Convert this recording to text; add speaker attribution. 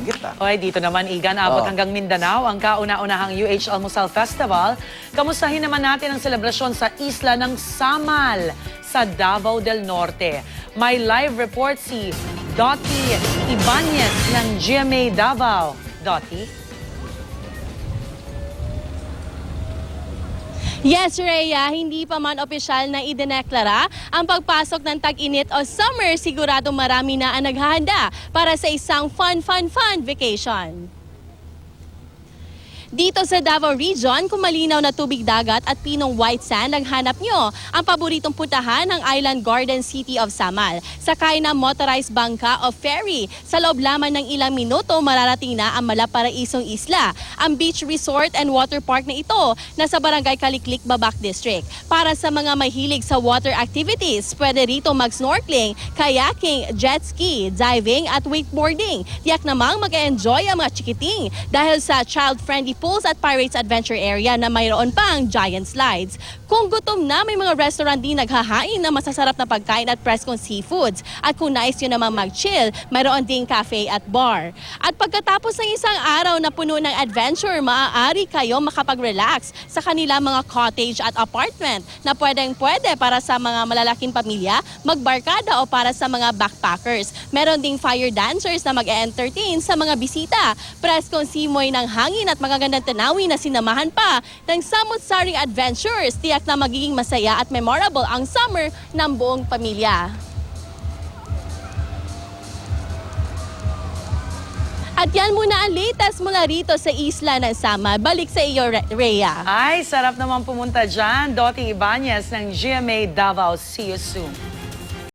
Speaker 1: Gita.
Speaker 2: Okay, dito naman, Igan, abot hanggang Mindanao ang kauna-unahang UH Almusal Festival. Kamustahin naman natin ang selebrasyon sa isla ng Samal sa Davao del Norte. May live report si Dottie Ibanez ng GMA Davao. Dottie?
Speaker 3: Yes, Rhea, hindi pa man opisyal na idineklara ang pagpasok ng tag-init o summer, sigurado marami na ang naghahanda para sa isang fun vacation. Dito sa Davao Region, kung malinaw na tubig dagat at pinong white sand ang hanap nyo, ang paboritong puntahan ng Island Garden City of Samal. Sakay ng motorized bangka o ferry, sa loob lamang ng ilang minuto mararating na ang Malaparaisong Isla. Ang beach resort and water park na ito nasa Barangay Kaliklik, Babac District. Para sa mga mahilig sa water activities, pwede rito mag-snorkeling, kayaking, jet ski, diving at wakeboarding. Tiyak namang mag-enjoy ang mga chikiting dahil sa child-friendly pools at Pirates Adventure Area na mayroon pang giant slides. Kung gutom na, may mga restaurant din naghahain ng masasarap na pagkain at preskong seafoods. At kung nais nyo naman mag-chill, mayroon ding cafe at bar. At pagkatapos ng isang araw na puno ng adventure, maaari kayo makapag-relax sa kanilang mga cottage at apartment na pwedeng-pwede para sa mga malalaking pamilya, magbarkada o para sa mga backpackers. Meron ding fire dancers na mag-e-entertain sa mga bisita. Preskong simoy ng hangin at magagandang tanawin na sinamahan pa ng samot-saring adventures. Tiyak na magiging masaya at memorable ang summer ng buong pamilya. At yan muna ang latest mula rito sa isla ng Samal. Balik sa iyo, Rhea.
Speaker 2: Ay, sarap naman pumunta dyan. Dottie Ibanez ng GMA Davao. See you soon.